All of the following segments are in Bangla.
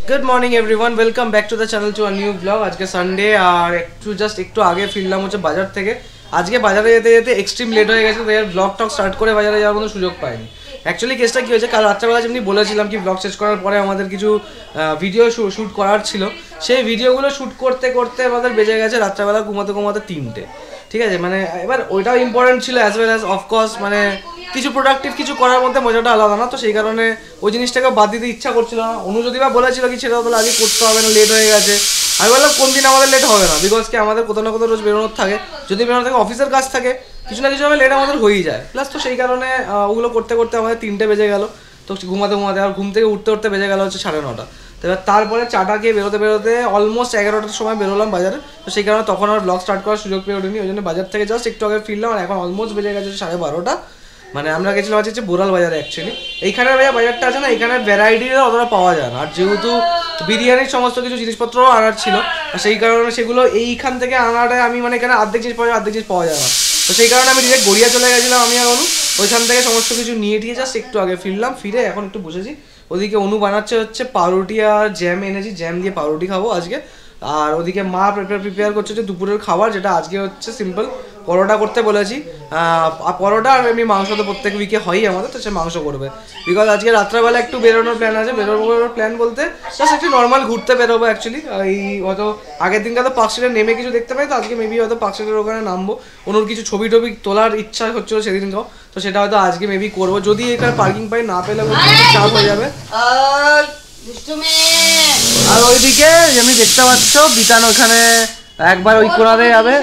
Good morning everyone welcome back to the channel to a new blog. आज के संडे और একটু আগে ফিরলাম হচ্ছে বাজার থেকে। আজকে বাজারে যেতে যেতে এক্সট্রিম লেট হয়ে গেছে, তো এর ব্লগ টক স্টার্ট করে বাজারে যাওয়ার কোনো সুযোগ পাইনি। অ্যাকচুয়ালি কেসটা কী হয়েছে, কাল রাত্রেবেলা যেমনি বলেছিলাম কি ব্লগ শেষ করার পরে আমাদের কিছু ভিডিও শ্যুট করার ছিল, সেই ভিডিওগুলো শ্যুট করতে করতে আমাদের বেজে গেছে রাত্রেবেলা ঘুমাতে ঘুমাতে 3টে। ঠিক আছে, মানে এবার ওইটাও ইম্পর্টেন্ট ছিল অ্যাজ ওয়েল অ্যাজ অফকোর্স মানে কিছু প্রোডাক্টিভ কিছু করার মধ্যে মজাটা আলাদা না, তো সেই কারণে ওই জিনিসটাকে বাদ দিতে ইচ্ছা করছিল না। অনু যদি বা বলেছিল কি সেটা তাহলে আগে করতে হবে না, লেট হয়ে গেছে। আমি বললাম কোন দিন আমাদের লেট হবে না, বিকজ কি আমাদের কোথাও না কোথাও রোজ বেরোনোর থাকে, যদি বেরোনো থাকে অফিসের কাজ থাকে, কিছু না কিছু হবে লেট আমাদের হয়েই যায়। প্লাস তো সেই কারণে ওগুলো করতে করতে আমাদের 3টে বেজে গেল, তো ঘুমাতে ঘুমাতে আর ঘুম থেকে উঠতে উঠতে বেজে গেল হচ্ছে 9:30। তো এবার তারপরে চাটা খেয়ে বেরোতে বেরোতে অলমোস্ট 11টার সময় বেরোলাম বাজারে, তো সেই কারণে তখন আর ব্লগ স্টার্ট করার সুযোগ পেয়ে ওঠেনি। ওই জন্য বাজার থেকে জাস্ট একটু আগে ফিরলাম আর এখন অলমোস্ট বেজে গেছে 12:30। মানে আমরা গেছিলাম হচ্ছে বোরাল বাজারে। অ্যাকচুয়ালি এইখানের বাজারটা আছে না, এখানে ভ্যারাইটির অতটা পাওয়া যায় না, আর যেহেতু বিরিয়ানির সমস্ত কিছু জিনিসপত্র আনার ছিল, সেই কারণে সেগুলো এইখান থেকে আনাটাই আমি মানে এখানে অর্ধেক জিনিস পাওয়া যায়, অর্ধেক জিনিস পাওয়া যায় না, তো সেই কারণে আমি ডিরেক্ট গড়িয়া চলে গেছিলাম আমি আর অনু। ওইখান থেকে সমস্ত কিছু নিয়ে টিয়ে জাস্ট একটু আগে ফিরলাম, ফিরে এখন একটু বসেছি। ওদিকে অনু বানাচ্ছে হচ্ছে পাউরুটি আর জ্যাম এনেছি, জ্যাম দিয়ে পাউরুটি খাবো আজকে। আর ওদিকে মা প্রিপেয়ার করছে হচ্ছে দুপুরের খাবার, যেটা আজকে হচ্ছে সিম্পল পরোটা করতে বলেছি। পরোটা আর এমনি মাংস তো প্রত্যেক উইকে হয়ই আমাদের, তো সে মাংস করবে। বিকজ আজকে রাত্রেবেলা একটু বেরোনোর প্ল্যান আছে। বেরোনোর প্ল্যান বলতে জাস্ট একটু নর্মাল ঘুরতে বেরোবো অ্যাকচুয়ালি। এই হয়তো আগের দিনকে তো পার্কস্ট্রিটে নেমে কিছু দেখতে পাই, তো আজকে মেবি হয়তো পার্কস্ট্রিটের ওখানে নামবো। ওনার কিছু ছবি টবি তোলার ইচ্ছা হচ্ছিলো সেদিনকেও, তো সেটা হয়তো আজকে মেবি করবো। যদি এখানে পার্কিং পাই, না পেলে চাপ হয়ে যাবে। আর ওইদিকে যেমনি দেখতে পাচ্ছ বিতান ওখানে একবার ওই কোণাতে যাবে,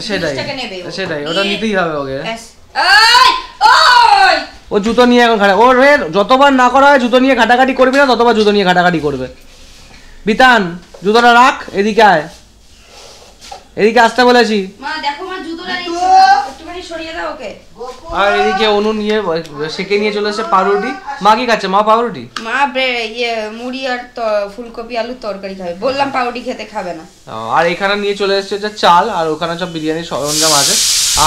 সেটাই ওটা নিতেই হবে ওকে। ও জুতো নিয়ে এখন ঘাটা, ওর যতবার না করা হয় জুতো নিয়ে ঘাটাঘাটি করবি না, ততবার জুতো নিয়ে ঘাটাঘাটি করবে। বিতান জুতোটা রাখ, এদিকে আয়, এদিকে আসতে বলেছি। আর এদিকে অনু নিয়ে সেকে নিয়ে চলে এসে পাউরুটি। মা কি খাচ্ছে? মা পাউরুটি, মা মুড়ি আর ফুলকপি আলুর তরকারি খাবে, বললাম পাউরুটি খেতে খাবে না। আর এখানে নিয়ে চলে এসেছে যে চাল, আর ওখানে সব বিরিয়ানির সরঞ্জাম আছে।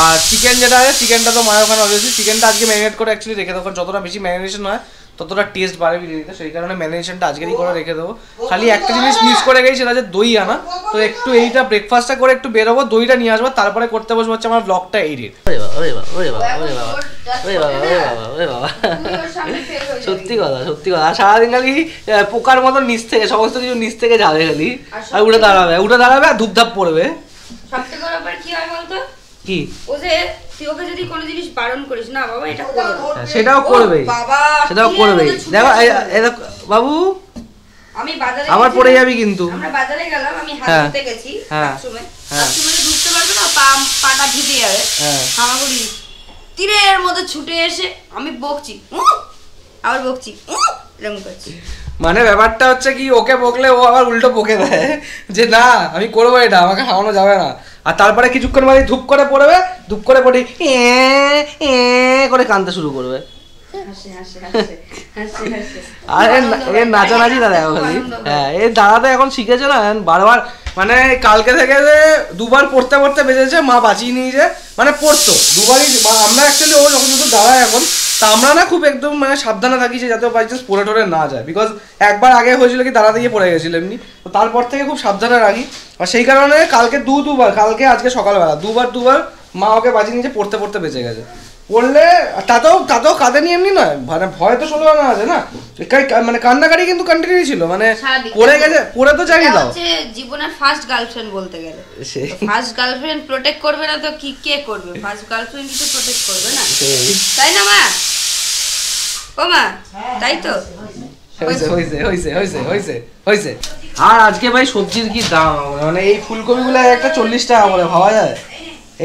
আর চিকেন যেটা আছে, চিকেনটা তো মায়ের ওখানে অবভিয়াসলি চিকেনটা আজকে ম্যারিনেট করে অ্যাকচুয়ালি রেখে দেবো, যতটা বেশি ম্যারিনেশন হয় ততটা টেস্ট বাড়ে বিরিয়ানিতে, সেই কারণে ম্যারিনেশনটা আজকেরই করে রেখে দেবো। খালি একটা জিনিস মিস করে গেছি, সেটা হচ্ছে দই আনা। তো একটু এইটা ব্রেকফাস্টটা করে একটু বেরোবো, দইটা নিয়ে আসবো, তারপরে করতে বসবো হচ্ছে আমার ব্লগটা এডিট। সত্যি কথা সত্যি কথা, সারাদিন খালি পোকার মতন নিচ থেকে সমস্ত কিছু নিচ থেকে যাবে খালি, আর উঠে দাঁড়াবে আর ধূপধাপ পড়বে। সবথেকে বড় ব্যাপার কি হয় বলতো, কি ও যে তুই ওকে যদি কোনো জিনিস বারণ করিস না বাবা এটা করো না, সেটাও করবে, সেটাও করবে। দেখো বাবু আমি বাজারে আবার পড়ে যাবি কিন্তু। আমরা বাজারে গেলাম, আমি হাত ধুতে গেছি, বাথরুমে ঢুকতে পারবে না, পাটা ভিজে যাবে। হামাগুড়ি তীরের মধ্যে ছুটে এসে আমি বকছি, আবার বকছি, এরকম করছি। মানে ব্যাপারটা হচ্ছে কি, ওকে বকলে ও আবার উল্টো বকে দেয় যে না আমি করবো এটা, আমাকে খাওয়ানো যাবে না। আর তারপরে কিছুক্ষণ বাদে ধূপ করে পড়বে, ধূপ করে পড়ে করে কাঁদতে শুরু করবে। আর এর নাচানাচি দাদা খালি, হ্যাঁ এর দাদা তো এখন শিখেছে না বারবার, মানে কালকে থেকে দুবার পড়তে পড়তে বেজেছে, মা বাঁচিয়ে নিয়েছে, মানে পড়তো দুবারই। আমরা অ্যাকচুয়ালি ও যখন যখন দাঁড়ায় এখন, তা আমরা না খুব একদম মানে সাবধানে থাকি যে যাতে বাই চান্স পড়ে টরে না যায়, বিকজ একবার আগে হয়েছিল কি দাঁড়াতে গিয়ে পড়ে গেছিল এমনি, তো তারপর থেকে খুব সাবধানে রাখি। আর সেই কারণে কালকে দুবার, কালকে আজকে সকালবেলা দুবার মা ওকে বাঁচিয়ে নিয়েছে, পড়তে পড়তে বেঁচে গেছে। পড়লে তাতেও কাঁদেনি এমনি নয়, মানে ভয় তো 16 আনা আছে না, মানে কান্নাকাটি কিন্তু কন্টিনিউ ছিল, মানে পড়ে গেছে, পড়ে তো জানি দাও। জীবনের ফার্স্ট গার্লফ্রেন্ড বলতে গেলে, ফার্স্ট গার্লফ্রেন্ড প্রোটেক্ট করবে না তো কি কে করবে? ফার্স্ট গার্লফ্রেন্ড তো প্রোটেক্ট করবে না, তাই না মা? ও মা তাই তো হয়েছে। আর আজকে ভাই সবজির কি দাম, মানে এই ফুলকপিগুলো একটা 40 টাকা করে, ভাবা যায়?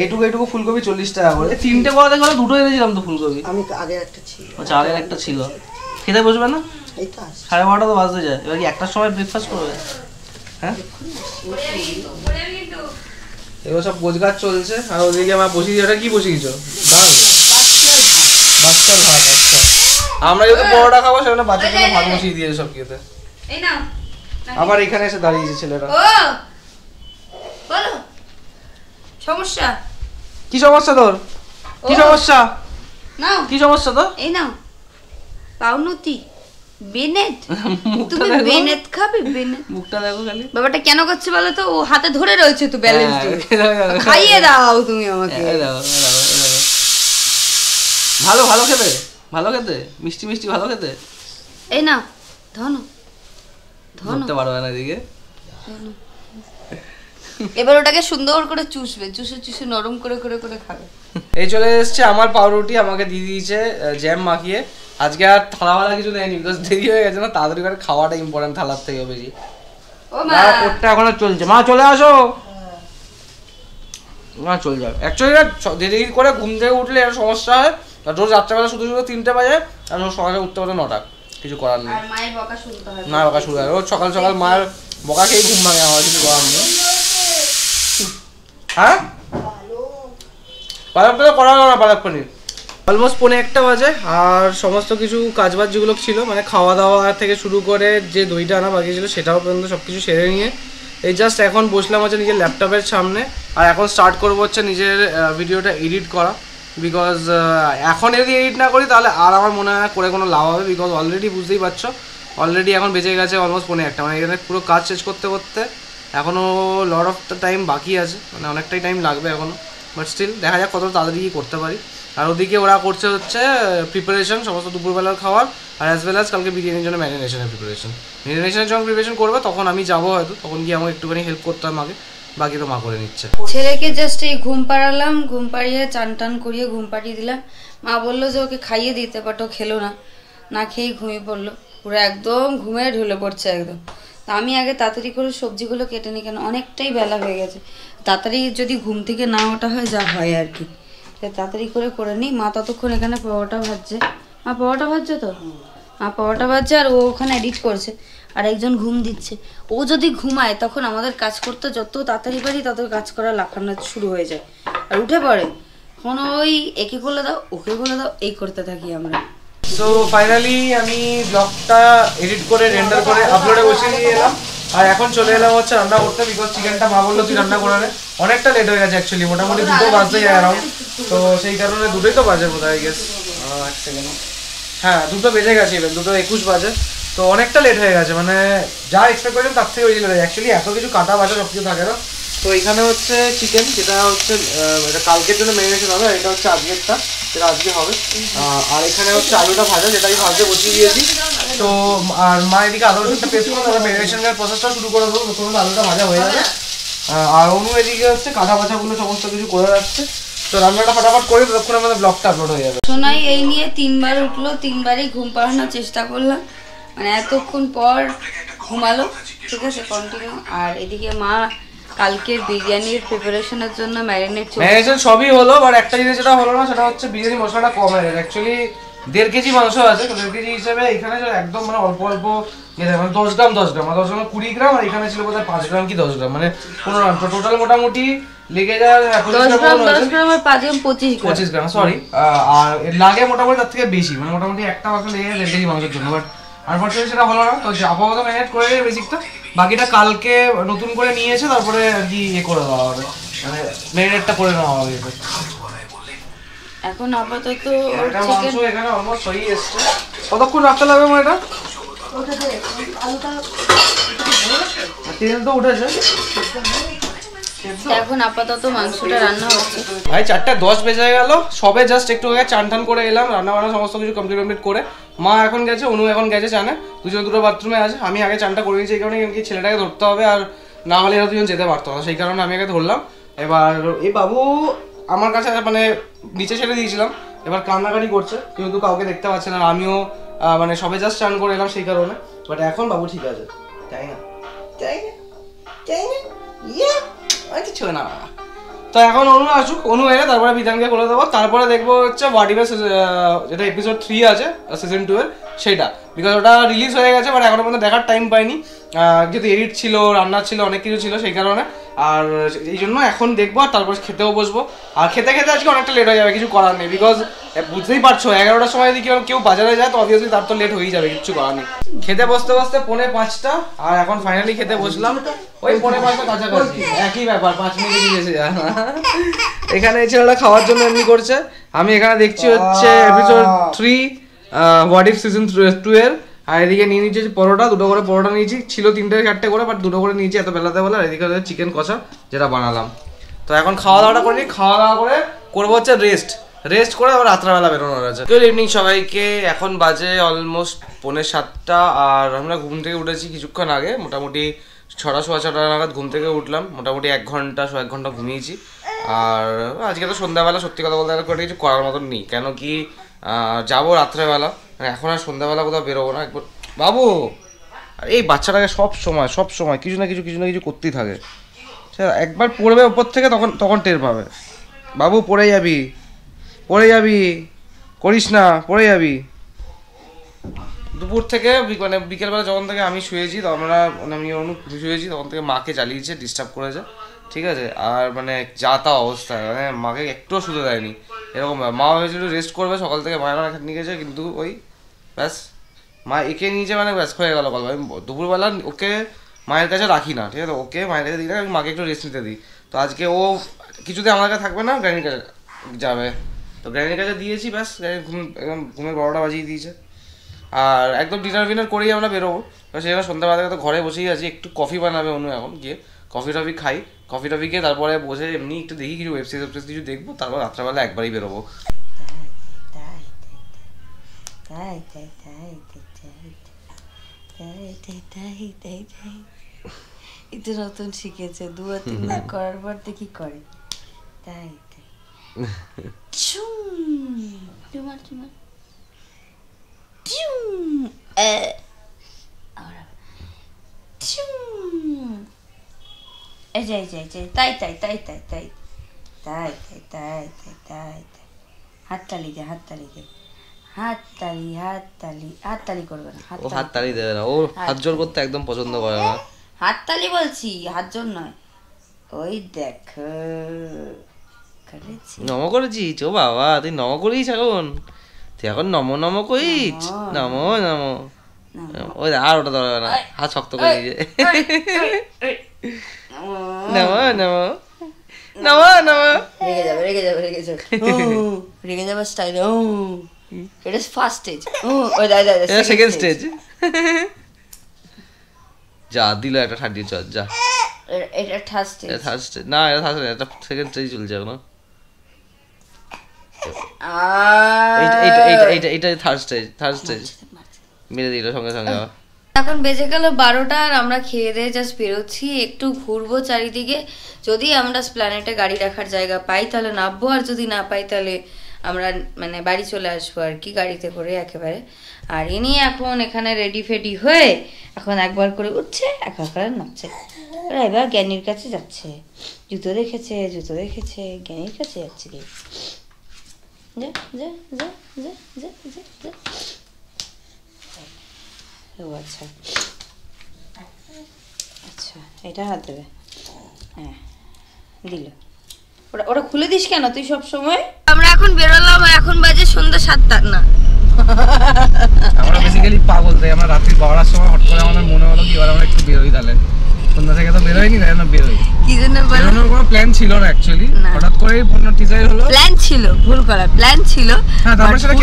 এইটুকু ফুলকপি 40 টাকা করে। 3টে করাতে গেলে 2টো এনেছিলাম তো ফুলকপি। আমি আগের একটা ছিল। আচ্ছা আগের একটা ছিল। খেতে বসবে না? এই তো আছে। 12:30 তো বাজতে যায়। এবার কি একটার সময় ব্রেকফাস্ট করবে? হ্যাঁ এগুলো সব গোছগাছ চলছে। আর ওদিকে আমার বসিয়ে ওটা কি বসিয়েছো? ডাল, বাচ্চার ভাত। আচ্ছা আমরা যেহেতু পরোটা খাবো সেখানে বাচ্চার জন্য ভাত বসিয়ে দিয়েছে সব খেতে। এই নাও, আবার এখানে এসে দাঁড়িয়েছে ছেলেরা। ও বলো সমস্যা কি? সমস্যা তোর কি? সমস্যা নাও, কি সমস্যা তোর? এই নাও পাউনতি বেনেট তুমি বেনেট খাবে বেনেট মুখটা দেখো খালি বাবাটা কেন করছে বলো তো ও হাতে ধরে রয়েছে তো ব্যালেন্স দিয়ে খাইয়ে দাও তুমি আমাকে ভালো ভালো খেতে ভালো খেতে মিষ্টি মিষ্টি ভালো খেতে এই না ধনো ধরতে পারবে না এদিকে এবার ওটাকে সুন্দর করে চুষবে চুষে চুষে নরম করে করে করে খাবে এই চলে এসছে আমার পাউরুটি আমাকে দিয়ে দিয়েছে জ্যাম মাখিয়ে আজকে আর থালাওয়ালা কিছু দেয়নি বিকজ দেরি হয়ে গেছে না তাড়াতাড়ি করে খাওয়াটা ইম্পর্টেন্ট থালার থেকে বেশি ও মা কোটটা এখনো চলছে মা চলে আসো না চলে যাবে অ্যাকচুয়ালি দেরি করে ঘুম থেকে উঠলে একটা সমস্যা হয় আর রোজ রাত্রেবেলা শুধু শুধু 3টে বাজে আর রোজ সকালে উঠতে পারে 9টা কিছু করার নেই আর মায়ের বকা শুনতে হয় না বকা শুরু হয় রোজ সকাল সকাল মায়ের বকা খেয়ে ঘুম ভাঙে আমার কিছু করার নেই হ্যাঁ পালক পালক করা হলো না পালক পনির অলমোস্ট 1:45 বাজে আর সমস্ত কিছু কাজবাজ যেগুলো ছিল মানে খাওয়া দাওয়া থেকে শুরু করে যে দইটা আনা বাকি ছিল সেটাও পর্যন্ত সব কিছু সেরে নিয়ে এই জাস্ট এখন বসলাম হচ্ছে নিজের ল্যাপটপের সামনে আর এখন স্টার্ট করবো হচ্ছে নিজের ভিডিওটা এডিট করা বিকজ এখন যদি এডিট না করি তাহলে আর আমার মনে হয় করে কোনো লাভ হবে বিকজ অলরেডি বুঝতেই পারছো অলরেডি এখন বেঁচে গেছে অলমোস্ট 1:45 মানে এখানে পুরো কাজ শেষ করতে করতে এখনও লট অফ দ্য টাইম বাকি আছে মানে অনেকটাই টাইম লাগবে এখনও বাট স্টিল দেখা যাক কত তাড়াতাড়ি করতে পারি আর ওদিকে ওরা করছে হচ্ছে প্রিপারেশন সমস্ত দুপুরবেলার খাওয়ার আর অ্যাজ ওয়েল অ্যাজ কালকে বিরিয়ানির জন্য ম্যারিনেশনের প্রিপারেশনের যখন প্রিপারেশন করবে তখন আমি যাবো হয়তো তখন গিয়ে আমাকে একটুখানি হেল্প করতে হবে মাকে বাকি তো মা করে নিচ্ছে ছেলেকে জাস্ট এই ঘুম পাড়ালাম ঘুম পাড়িয়ে চান টান করিয়ে ঘুম পাড়িয়ে দিলাম মা বললো যে ওকে খাইয়ে দিতে বাট ও খেলো না না খেয়েই ঘুমিয়ে পড়লো পুরো একদম ঘুমিয়ে ঢুলে পড়ছে একদম তা আমি আগে তাড়াতাড়ি করে সবজিগুলো কেটে নিই কেন অনেকটাই বেলা হয়ে গেছে তাড়াতাড়ি যদি ঘুম থেকে না ওঠা হয় যা হয় আর কি তাড়াতাড়ি করে নিই মা ততক্ষণ এখানে পরোটা ভাজছে মা পরোটা ভাজছে তো মা পরোটা ভাজছে আর ও ওখানে এডিট করছে আর একজন ঘুম দিচ্ছে ও যদি ঘুমায় তখন আমাদের কাজ করতে যত তাড়াতাড়ি পারি তত কাজ করা লাফানো শুরু হয়ে যায় আর উঠে পড়ে এখন ওই একে করলে দাও ওকে করলে দাও এই করতে থাকি আমরা সো ফাইনালি আমি ব্লগটা এডিট করে রেন্ডার করে আপলোডে বসিয়ে দিয়ে এলাম আর এখন চলে এলাম হচ্ছে রান্না করতে বিকজ চিকেনটা মা বললো তুই রান্না করে নে অনেকটা লেট হয়ে গেছে অ্যাকচুয়ালি মোটামুটি 2 বাজতে যায় অ্যারাউন্ড তো সেই কারণে 2টোই তো বাজে বোধ হয় গেস এক সেকেন্ড হ্যাঁ 2 বেজে গেছে ইভেন 2:21 বাজে তো অনেকটা লেট হয়ে গেছে মানে যা এক্সপেক্ট করেছেন তার থেকে বেশি লেট হয় অ্যাকচুয়ালি এত কিছু কাটা বাটা সব কিছু থাকে না তো এখানে হচ্ছে চিকেন যেটা হচ্ছে এটা কালকের জন্য ম্যারিনেশন হবে এটা হচ্ছে আজকেরটা যেটা আজকে হবে আর এখানে হচ্ছে আলুটা ভাজা যেটা আমি ভাজতে বসিয়ে দিয়েছি তো আর মা এদিকে আদা রসুনটা পেস্ট করে তারপর ম্যারিনেশনের প্রসেসটা শুরু করে দেবো প্রথমে আলুটা ভাজা হয়ে যাবে আর অনু এদিকে হচ্ছে কাটা বাছাগুলো সমস্ত কিছু করে রাখছে তো রান্নাটা ফটাফট করে ততক্ষণ আমাদের ব্লগটা আপলোড হয়ে যাবে সোনাই এই নিয়ে 3বার উঠলো 3বারই ঘুম পাড়ানোর চেষ্টা করলাম মানে এতক্ষণ পর ঘুমালো ঠিক আছে কন্টিনিউ আর এদিকে মা কালকের বিরিয়ানির প্রিপারেশনের জন্য ম্যারিনেশন সবই হলো বাট একটা জিনিস যেটা হলো না সেটা হচ্ছে বিরিয়ানি মশলাটা কম হয়ে গেছে অ্যাকচুয়ালি 1.5 কেজি মাংস আছে তো 1.5 কেজি হিসেবে এখানে একদম মানে অল্প অল্প মানে 10 গ্রাম 10 গ্রাম 20 গ্রাম আর এখানে ছিল বোধহয় 5 গ্রাম কি 10 গ্রাম মানে 15 গ্রাম তো টোটাল মোটামুটি লেগে যায় 10 গ্রাম 5 গ্রাম 25 গ্রাম সরি আর লাগে মোটামুটি তার থেকে বেশি মানে মোটামুটি একটা মাংস লেগে যায় 1.5 কেজি মাংসের জন্য বাট আনফরচুনেটলি সেটা হলো না তো আপাতত ম্যারিনেট করে বেসিকটা বাকিটা কালকে নতুন করে নিয়েছে তারপরে আর কি করে দেওয়া হবে মানে ম্যারিনেটটা করে নেওয়া হবে এখন আপাতত এটা মাংস এখানে অলমোস্ট হয়ে এসেছে কতক্ষণ রাখতে লাগবে মানে এটা ওটাতে আলুটা তেল তো উঠেছে এখন আপাতত মাংসটা রান্না হচ্ছে ভাই 4:10 বেজে গেল সবে জাস্ট একটু আগে চান টান করে এলাম রান্না বান্না সমস্ত কিছু কমপ্লিট করে মা এখন গেছে অনু এখন গেছে চানে দুটো বাথরুমে আছে আমি আগে চানটা করে নিয়েছি এই কারণে কি ছেলেটাকে ধরতে হবে আর না হলে এরা দুজন যেতে পারতো না সেই কারণে আমি আগে ধরলাম এবার এই বাবু আমার কাছে মানে নিচে ছেড়ে দিয়েছিলাম এবার কান্নাকাটি করছে কিন্তু কাউকে দেখতে পাচ্ছে না আমিও মানে সবে জাস্ট চান করে এলাম সেই কারণে বাট এখন বাবু ঠিক আছে তাই না কিছু না তো এখন অনু আসুক অনু এলে তারপরে বিধানকে করে দেবো তারপরে দেখবো হচ্ছে হোয়াট ইফ যেটা এপিসোড 3 আছে সিজন 2 এর সেটা বিকজ ওটা রিলিজ হয়ে গেছে বাট এখনো পর্যন্ত দেখার টাইম পাইনি যেহেতু এডিট ছিল রান্না ছিল অনেক কিছু ছিল সেই কারণে আর এই জন্য এখন দেখবো আর তারপর খেতেও বসবো আর খেতে খেতে আজকে অনেকটা লেট হয়ে যাবে কিছু করার নেই বিকজ বুঝতেই পারছো 11টার সময় যদি কেউ বাজারে যায় তো অবভিয়াসলি তার তো লেট হয়েই যাবে কিছু করার নেই খেতে বসতে 4:45 আর এখন ফাইনালি খেতে বসলাম ওই 4:45 কাছাকাছি একই ব্যাপার 5 মিনিট দিয়ে এসে যায় এখানে এই ছেলেটা খাওয়ার জন্য এমনি করছে আমি এখানে দেখছি হচ্ছে এপিসোড 3 হোয়াট ইফ সিজন 2 এর আর এদিকে নিয়ে নিয়েছি পরোটা, 2টো করে পরোটা নিয়েছি, ছিল 3-4টে করে, বাট 2টো করে নিয়েছি এত বেলাতে বেলা। আর এদিকে চিকেন কষা যেটা বানালাম। তো এখন খাওয়া দাওয়াটা করে নিই, খাওয়া দাওয়া করে করবো হচ্ছে রেস্ট করে আবার রাত্রাবেলা বেরোনোর আছে। গুড ইভিনিং সবাইকে, এখন বাজে অলমোস্ট 6:45, আর আমরা ঘুম থেকে উঠেছি কিছুক্ষণ আগে, মোটামুটি 6:30 নাগাদ ঘুম থেকে উঠলাম। মোটামুটি 1 ঘন্টা ঘুমিয়েছি। আর আজকে তো সন্ধ্যাবেলা সত্যি কথা বলতে গেলে কিছু করার মতন নেই, কেন কি যাবো রাত্রেবেলা, এখন আর সন্ধ্যাবেলা কোথাও বেরোবো না। একবার বাবু, আর এই বাচ্চাটাকে সব সময় কিছু না কিছু করতেই থাকে। একবার পড়বে ওপর থেকে তখন টের পাবে। বাবু পড়ে যাবি, করিস না, পড়ে যাবি। দুপুর থেকে মানে বিকেলবেলা যখন থেকে আমি শুয়েছি, আমি শুয়েছি তখন থেকে মাকে জ্বালিয়েছে, ডিস্টার্ব করেছে, ঠিক আছে। আর মানে যা তা অবস্থা, মানে মাকে একটুও শুতে দেয়নি, এরকম। মা হয়েছিল রেস্ট করবে সকাল থেকে, মায়ের নিয়ে গেছে, কিন্তু ওই ব্যাস মা একে নিয়েছে, মানে ব্যাস হয়ে গেল গল্প। আমি দুপুরবেলা ওকে মায়ের কাছে রাখি না, ঠিক আছে, ওকে মায়ের কাছে দিই না, আমি মাকে একটু রেস্ট নিতে দিই। তো আজকে ও কিছুতে আমার কাছে থাকবে না, গ্র্যানির কাছে যাবে। তো গ্র্যানির কাছে দিয়েছি, ব্যাস ঘুমের 12টা বাজিয়ে দিয়েছে। আর একদম ডিনার করেই আমরা বেরোবো। সেটা সন্ধ্যাবেলা থেকে তো ঘরে বসেই আছি, একটু কফি বানাবে অনু, এখন গিয়ে কফি খাই, কফি খেয়ে তারপরে বসে এমনি একটু দেখি কিছু ওয়েব সিরিজ কিছু দেখবো, তারপর রাত্রেবেলা একবারই বেরোবো। এটা নতুন শিখেছে, 2-3 করার পর দেখি করে। তাই চুমার হাততালি করবে না, হাততালি দেবে না, ও হাত জোর করতে একদম পছন্দ করে না। হাততালি বলছি, হাত জোর নয়। ওই দেখো নম করেছিস, ও বাবা তুই নম করিস এখন, তুই এখন নম করিস, নম ওই আর ওটা ধরবে না, হাত শক্ত করে নিজে, রেগে যাবে স্টাইল। এটা ফার্স্ট স্টেজ, সেকেন্ড স্টেজ। যা দিল একটা ঠান্ডি, চল যা। এটা থার্ড স্টেজ না, এটা থার্ড স্টেজ, এটা সেকেন্ড স্টেজ চলছে এখন। এইটা থার্ড স্টেজ মেরে দিল সঙ্গে সঙ্গে। এখন বেজে গেল 12টা, আর আমরা খেয়ে দিয়ে জাস্ট বেরোচ্ছি, একটু ঘুরবো চারিদিকে। যদি আমরা প্ল্যানেটে গাড়ি রাখার জায়গা পাই তাহলে নামবো, আর যদি না পাই তাহলে আমরা মানে বাড়ি চলে আসবো আর কি, গাড়িতে করে একেবারে। আর ইনি এখন এখানে রেডি ফেডি হয়ে এখন একবার করে উঠছে, একবার করে নামছে। এবার জ্ঞানীর কাছে যাচ্ছে, জুতো দেখেছে, জ্ঞানীর কাছে যাচ্ছে। ও আচ্ছা আচ্ছা, এটা হাত দেবে, হ্যাঁ দিল। ওটা খুলে দিস কেন তুই সব সময়? আমরা এখন বেরোলাম, এখন বাজে সন্ধ্যা 7টা। না আমরা বেসিক্যালি পাগল, তাই আমরা রাত্রি 12টার সময় হঠাৎ করে আমাদের মনে হলো কি এবার আমরা একটু বেরোই, তাহলে সন্ধ্যা থেকে তো বেরোইনি, তাই না বেরোই। কি জন্য বেরোনোর কোনো প্ল্যান ছিল না অ্যাকচুয়ালি, হঠাৎ করেই ফোন ডিসাইড হলো। প্ল্যান ছিল, ভুল করা প্ল্যান ছিল, হ্যাঁ তারপর সেটা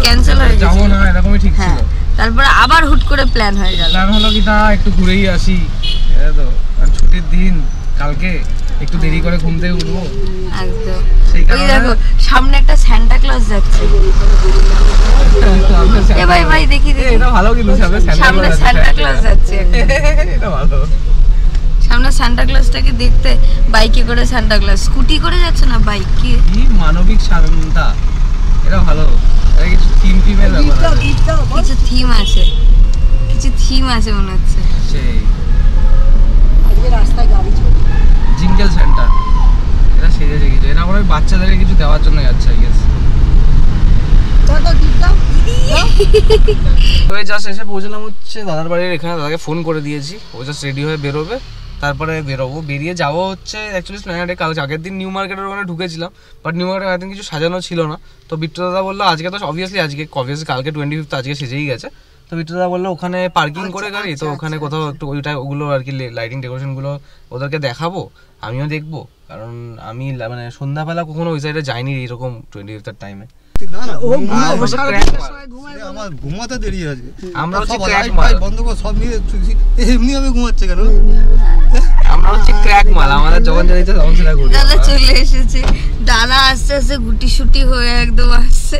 ক্যান্সেল হয়ে গেল, যাবো না এরকমই ঠিক ছিল। তারপরে আবার হুট করে প্ল্যান হয়ে গেল, প্ল্যান হলো কি না একটু ঘুরেই আসি, এই তো ছুটির দিন, কালকে একটু দেরি করে ঘুম থেকে উঠবো একদম। ওই দেখো সামনে একটা সান্টা ক্লজ যাচ্ছে, এ ভাই ভাই দেখি এটা ভালো, কিন্তু সামনে সান্টা ক্লজ যাচ্ছে, এটা ভালো। সামনে সান্টা ক্লজটাকে দেখতে, বাইকে করে সান্টা ক্লজ, স্কুটি করে যাচ্ছে না, বাইক। কি মানবিক সান্তা, এটা ভালো। এটা কিছু থিমের ব্যাপার, কিছু থিম আছে মনে হচ্ছে। সেই আজকে রাস্তায় গাড়ি চলছে, জিঙ্গল সান্টা, এটা সেজেছে কিছু, এটা আমরা বাচ্চাদেরকে কিছু দেওয়ার জন্য যাচ্ছে আই গেস। ওই জাস্ট এসে পৌঁছলাম হচ্ছে দাদার বাড়ির এখানে, দাদাকে ফোন করে দিয়েছি, ও জাস্ট রেডি হয়ে বেরোবে, তারপরে বেরোবো। বেরিয়ে যাবো হচ্ছে অ্যাকচুয়ালি স্প্ল্যানেডে। কালকে আগের দিন নিউ মার্কেটের ওখানে ঢুকেছিলাম, বাট নিউ মার্কেটে আগের দিন কিছু সাজানো ছিল না। তো বিট্টু দাদা বললো আজকে তো অবভিয়াসলি কালকে 25th, আজকে সেজেই গেছে। তো বিট্টু দাদা বললো ওখানে পার্কিং করে গাড়ি, তো ওখানে কোথাও একটু ওগুলো আর কি লাইটিং ডেকোরেশনগুলো ওদেরকে দেখাবো, আমিও দেখবো, কারণ আমি মানে সন্ধ্যাবেলা কখনো ওই সাইডে যাইনি এরকম 25th টাইমে। না না ও আমার ঘুমাতে দেরি আছে আমরা হচ্ছে সব ক্র্যাক লাইট মাল, ফাইট বন্ধ করে সব নিয়ে এমনি আমি ঘুমাচ্ছে কেন? আমরা হচ্ছে ক্র্যাক মাল, আমাদের যখন যা ইচ্ছা তখন সেটা করি। দাদা চলে এসেছে, দাদা আস্তে আস্তে গুটি সুটি হয়ে একদম আসছে।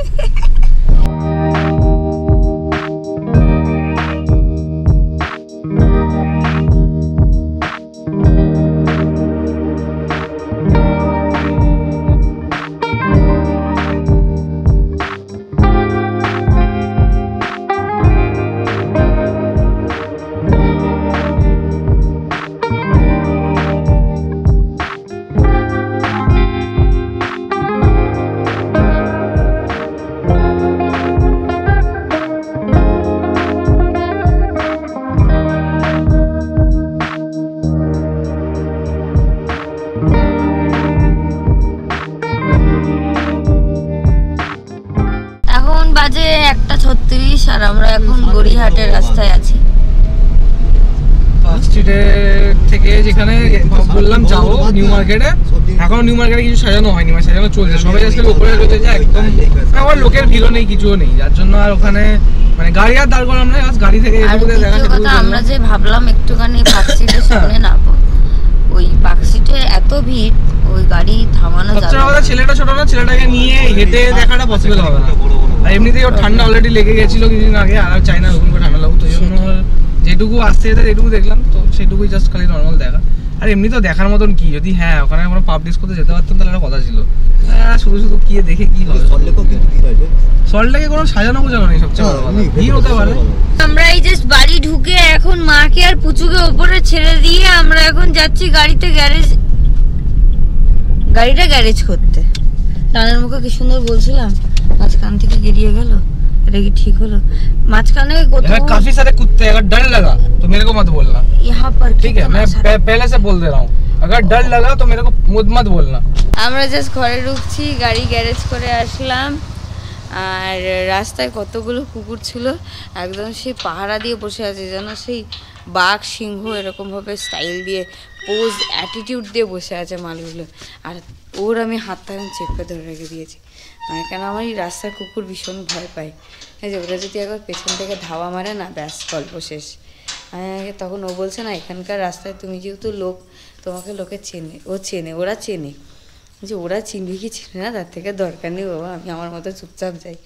বাজে 1:36 আর আমরা এখন গড়িয়াহাটের রাস্তায় আছি। পার্ক স্ট্রিটে থেকে যেখানে বললাম যাবো নিউ মার্কেটে, এখন নিউ মার্কেটে কিছু সাজানো হয়নি, মানে সাজানো চলছে, সবাই আজকে উপরে রয়েছে যে একদম আমার লোকের ভিড়ও নেই, কিছুও নেই, যার জন্য আর ওখানে মানে গাড়ি আর দাঁড় করালাম না, গাড়ি থেকে আমরা যে ভাবলাম একটুখানি পার্ক স্ট্রিটের সামনে নামবো, ওই পার্ক স্ট্রিটে এত ভিড়, ওই গাড়ি থামানো যাবে না। ছেলেটা ছোট না, ছেলেটাকে নিয়ে হেঁটে দেখাটা পসিবল হবে না, আর এমনিতেই ওর ঠান্ডা অলরেডি লেগে গেছিল কিছুদিন আগে, আর চাই না ওরকম করে ঠান্ডা লাগুক, তো জন্য যেটুকু আসতে যেতে যেটুকু দেখলাম তো সেটুকুই জাস্ট খালি নর্মাল দেখা। আর এমনি তো দেখার মতন কি, যদি হ্যাঁ ওখানে আমরা পাবলিশ করতে যেতে পারতাম তাহলে একটা কথা ছিল, শুধু শুধু কি দেখে কি হবে। সল্টলেকে কোনো সাজানো গোছানো নেই, সবচেয়ে বড় কথা ভিড় হতে পারে। আমরা এই জাস্ট বাড়ি ঢুকে এখন মাকে আর পুচুকে উপরে ছেড়ে দিয়ে আমরা এখন যাচ্ছি গাড়িটা গ্যারেজ করতে। টানের মুখে কি সুন্দর বলছিলাম, মাঝখান থেকে গেরিয়ে গেল, এটা কি ঠিক হলো? মাঝখানে काफी सारे कुत्ते, अगर डर लगा तो मेरे को मत बोलना, यहाँ पर ठीक है? मैं पहले से बोल दे रहा हूँ, अगर डर लगा तो मेरे को मत बोलना। আমরা জাস্ট ঘরে ঢুকছি, গাড়ি গ্যারেজ করে আসলাম, আর রাস্তায় কতগুলো কুকুর ছিল, একদম সেই পাহারা দিয়ে বসে আছে, যেন সেই বাঘ সিংহ এরকমভাবে স্টাইল দিয়ে পোজ অ্যাটিটিউড দিয়ে বসে আছে মালগুলো। আর ওর আমি হাতটা চেপে ধরে রেখে দিয়েছি, মানে কেন আমার এই রাস্তার কুকুর ভীষণ ভয় পায়, এই যে ওরা যদি একবার পেছন থেকে ধাওয়া মারে না, ব্যাস গল্প শেষ। তখন ও বলছে না, এখানকার রাস্তায় তুমি যেহেতু লোক, তোমাকে লোকে চেনে, ওরা চেনে, যে ওরা চিনবি কি চিনে না তার থেকে দরকার নেই বাবা, আমি আমার মতো চুপচাপ যাই।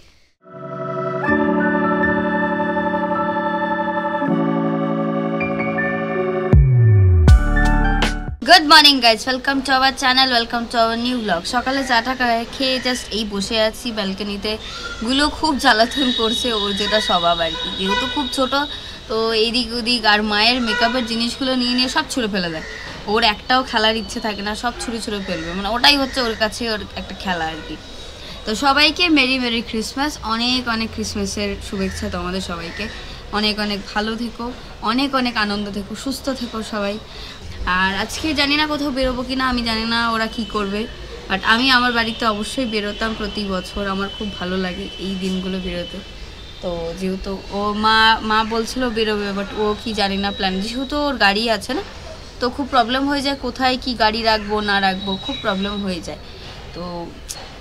Good morning guys, welcome to our channel, welcome to our new blog. সকালে চাটা খেয়ে জাস্ট এই বসে আছি ব্যালকনিতে। গুলো খুব জ্বালাতন করছে, ওর যেটা স্বভাব আর কি, যেহেতু খুব ছোট, তো এইদিক ওদিক আর মায়ের মেকআপের জিনিসগুলো নিয়ে সব ছুঁড়ে ফেলে দেয়। ওর একটাও খেলার ইচ্ছে থাকে না, সব ছুঁড়ে ফেলবে, মানে ওটাই হচ্ছে ওর কাছে ওর একটা খেলা আর কি। তো সবাইকে মেরি ক্রিসমাস, অনেক অনেক ক্রিসমাসের শুভেচ্ছা তোমাদের সবাইকে। অনেক অনেক ভালো থেকো, অনেক অনেক আনন্দ থেকো, সুস্থ থেকো সবাই। আর আজকে জানি না কোথাও বেরোবো কিনা, আমি জানি না ওরা কি করবে, বাট আমি আমার বাড়িতে অবশ্যই বেরোতাম প্রতি বছর, আমার খুব ভালো লাগে এই দিনগুলো বেরোতে। তো যেহেতু ও মা বলছিল বেরোবে, বাট ও কি জানি না প্ল্যান, যেহেতু ওর গাড়ি আছে না, তো খুব প্রবলেম হয়ে যায় কোথায় কি গাড়ি রাখবো না রাখবো, খুব প্রবলেম হয়ে যায়। তো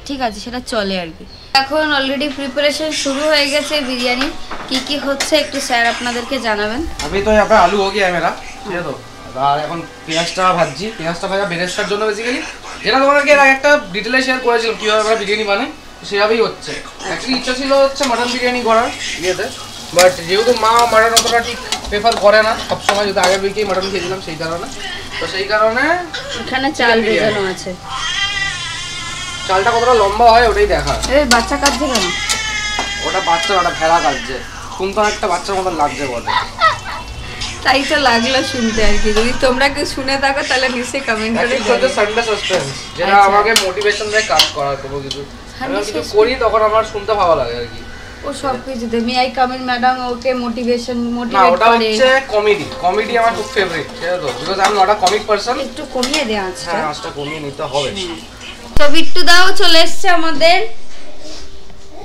ঠিক আছে, সেটা চলে আর কি। এখন অলরেডি প্রিপারেশন শুরু হয়ে গেছে বিরিয়ানি, কি হচ্ছে একটু স্যার আপনাদেরকে জানাবেন। আমি তো यहाँ पे आलू हो गया है मेरा, ठीक है? तो আর এখন পেঁয়াজটা ভাজছি, পেঁয়াজটা ভাজা বেরেস্তার জন্য বেসিক্যালি, যেটা তোমাদেরকে এর আগে একটা ডিটেলে শেয়ার করেছিলাম কীভাবে আমরা বিরিয়ানি বানাই, সেভাবেই হচ্ছে। অ্যাকচুয়ালি ইচ্ছা ছিল হচ্ছে মাটন বিরিয়ানি করার ইয়েতে, বাট যেহেতু মা মাটন অতটা ঠিক প্রেফার করে না সবসময়, যেহেতু আগের উইকেই মাটন খেয়েছিলাম সেই কারণে, তো সেই কারণে এখানে চাল ভেজানো আছে। চালটা কতটা লম্বা হয় ওটাই দেখা। এই বাচ্চা কাটছে কেন? ওটা বাচ্চা, ওটা ভেড়া কাটছে, শুনতে একটা বাচ্চার মতন লাগছে বলে। তাই তো লাগলো শুনতে আর কি। যদি তোমরা কেউ শুনে থাকো তাহলে নিশ্চয়ই কমেন্ট করে জানাবে। সানডে সাসপেন্স, যেটা আমাকে মোটিভেশন দেয় কাজ করার, কোনো কিছু আমি কিছু করি তখন আমার শুনতে ভালো লাগে আর কি। ও সব কিছুতে মিআই কামিল ম্যাডাম ওকে মোটিভেট করে। ওটা হচ্ছে কমেডি আমার খুব ফেভারিট, ঠিক আছে? তো because I am not a comic person. একটু কমিয়ে দে আঁচটা। হ্যাঁ, আঁচটা কমিয়ে নিতে হবে। তো বিট্টু দাও চলে এসেছে আমাদের,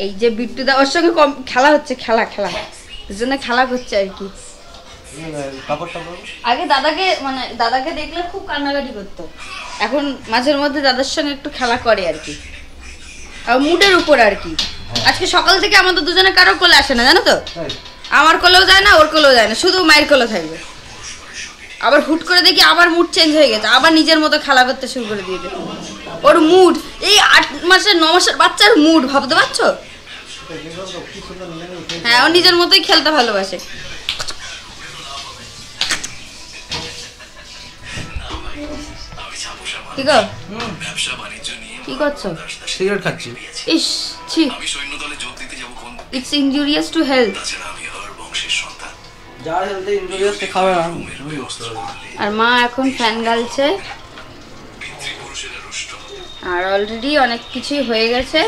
এই যে বিট্টু দা, ওর সঙ্গে খেলা হচ্ছে, খেলা এর জন্য খেলা করছে আর কি। আগে দাদাকে দেখলে খুব কান্নাকাটি করতো, এখন মাঝের মধ্যে দাদার সঙ্গে একটু খেলা করে আর কি, আর মুডের উপর আর কি। আজকে সকাল থেকে আমাদের দুজনে কারো কোলে আসে না, জানো তো? আমার কোলেও যায় না, ওর কোলেও যায় না, শুধু মায়ের কোলে থাকবে। আবার হুট করে দেখি আবার মুড চেঞ্জ হয়ে গেছে, আবার নিজের মতো খেলা করতে শুরু করে দিয়েছে। ওর মুড এই 8 মাসের 9 মাসের বাচ্চার মুড, ভাবতে পারছো? হ্যাঁ, ও নিজের মতোই খেলতে ভালোবাসে। কি গো, কি করছো? সিগারেট খাচ্ছি। ইস, ছি, ইটস ইনজুরিয়াস টু হেলথ। যার হেলথে ইনজুরিয়াস সে খাবে না। আর মা এখন ফ্যান গালছে, আর অলরেডি অনেক কিছুই হয়ে গেছে।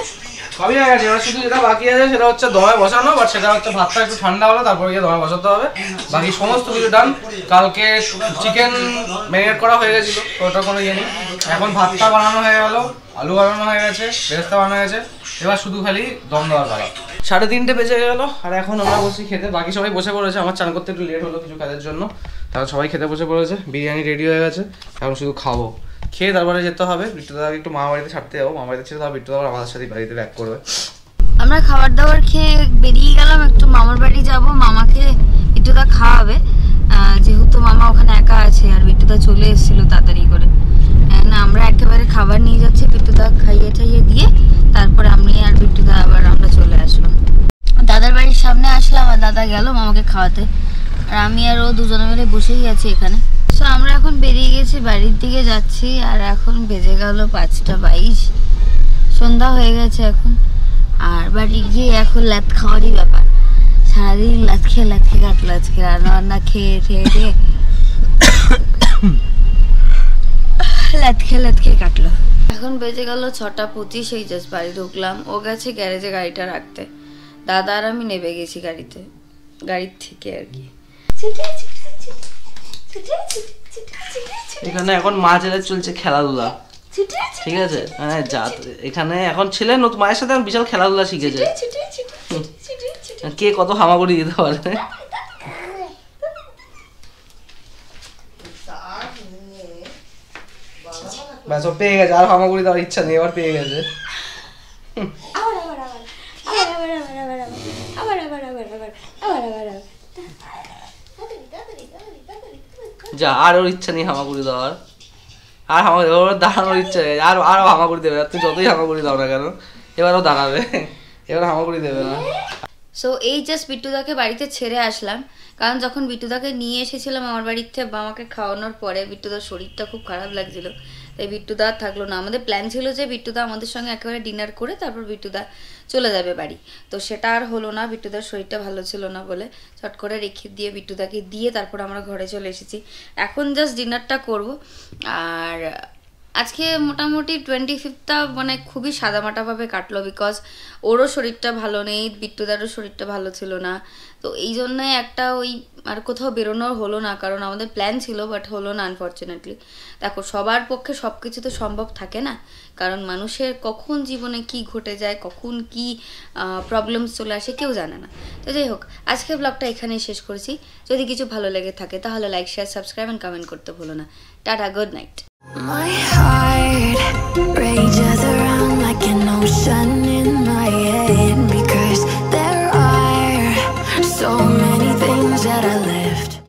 সবই হয়ে গেছে, এবার শুধু যেটা বাকি আছে সেটা হচ্ছে দমে বসানো, বাট সেটা হচ্ছে ভাতটা একটু ঠান্ডা হলো তারপরে গিয়ে দমে বসাতে হবে। বাকি সমস্ত কিছু ডান। কালকে চিকেন ম্যারিনেট করা হয়ে গেছিলো, তো ওটা কোনো ইয়ে নেই। এখন ভাতটা বানানো হয়ে গেল, আলু বানানো হয়ে গেছে, বেরেস্তা বানানো হয়ে গেছে, এবার শুধু খালি দম দেওয়ার পালা। 3:30 বেজে গেল, আর এখন আমরা বসি খেতে। বাকি সবাই বসে পড়েছে, আমার চান করতে একটু লেট হলো কিছু কাজের জন্য, তারপর সবাই খেতে বসে পড়েছে। বিরিয়ানি রেডি হয়ে গেছে, এখন শুধু খাবো। খেয়ে তারপরে যেতে হবে বিট্টুদাকে একটু মামা বাড়িতে ছাড়তে যাবো। মামা বাড়িতে ছিল, তারপর বিট্টুদা আবার আমাদের সাথে বাড়িতে ব্যাক করবে। আমরা খাবার দাবার খেয়ে বেরিয়ে গেলাম, একটু মামার বাড়ি যাব, মামাকে বিট্টুদা খাওয়াবে, যেহেতু মামা ওখানে একা আছে। আর বিট্টুদা চলে এসেছিল তাড়াতাড়ি করে, না আমরা একেবারে খাবার নিয়ে যাচ্ছি, বিট্টুদা খাইয়ে ঠাইয়ে দিয়ে তারপরে আমি আর বিট্টুদা আবার আমরা চলে আসলাম। দাদার বাড়ির সামনে আসলাম, আর দাদা গেল মামাকে খাওয়াতে, আর আমি আর ও দুজনে মিলে বসেই আছি এখানে। তো আমরা এখন বেরিয়ে গেছি, বাড়ির দিকে যাচ্ছি। আর এখন বেজে গেল 5:22, সন্ধ্যা হয়ে গেছে এখন। আর বাড়ি গিয়ে এখন লাত খাওয়ারই ব্যাপার, সারাদিন লাত খেয়ে কাটলো আজকে, রান্না বান্না খেয়ে দিয়ে লাত খেয়ে কাটলো। এখন বেজে গেল 6:25, এই জাস্ট বাড়ি ঢুকলাম। ও গেছে গ্যারেজে গাড়িটা রাখতে, দাদা আর আমি নেমে গেছি গাড়ির থেকে আর কি। এখানে এখন মা ছেলে চলছে খেলাধুলা, ঠিক আছে? হ্যাঁ, যা এখানে এখন ছেলে নতুন মায়ের সাথে বিশাল খেলাধুলা শিখেছে, কে কত হামাগুড়ি দিতে পারে। ব্যাস, ও পেয়ে গেছে, আর হামাগুড়ি দেওয়ার ইচ্ছা নেই, এবার পেয়ে গেছে। যা, আর ওর ইচ্ছা নেই হামাগুড়ি দেওয়ার, আর ওর দাঁড়ানোর ইচ্ছা নেই, আরো হামাগুড়ি দেবে। তুই যতই হামাগুড়ি দাও না কেন, এবারও দাঁড়াবে, এবার হামাগুড়ি দেবে না। সো এই জাস্ট বিট্টুদাকে বাড়িতে ছেড়ে আসলাম, কারণ যখন বিট্টুদাকে নিয়ে এসেছিলাম আমার বাড়িতে আমাকে খাওয়ানোর পরে বিট্টুদার শরীরটা খুব খারাপ লাগছিল, তাই বিট্টুদা আর থাকলো না। আমাদের প্ল্যান ছিল যে বিট্টুদা আমাদের সঙ্গে একেবারে ডিনার করে তারপর বিট্টুদা চলে যাবে বাড়ি, তো সেটা আর হলো না। বিট্টুদার শরীরটা ভালো ছিল না বলে চট করে রেখে দিয়ে বিট্টুদাকে দিয়ে তারপর আমরা ঘরে চলে এসেছি। এখন জাস্ট ডিনারটা করব। আর আজকে মোটামুটি 25টা মানে খুবই সাদামাটাভাবে কাটলো, বিকজ ওরও শরীরটা ভালো নেই, বিট্টুদারও শরীরটা ভালো ছিল না, তো এই জন্যে একটা ওই আর কোথাও বেরোনোর হলো না, কারণ আমাদের প্ল্যান ছিল বাট হলো না আনফর্চুনেটলি। দেখো, সবার পক্ষে সব কিছু তো সম্ভব থাকে না, কারণ মানুষের কখন জীবনে কি ঘটে যায়, কখন কি প্রবলেমস চলে আসে কেউ জানে না। তো যাই হোক, আজকে ব্লগটা এখানেই শেষ করেছি। যদি কিছু ভালো লেগে থাকে তাহলে like, share, subscribe and comment করতে ভুলো না। Tata, good night. My heart rages around like an ocean.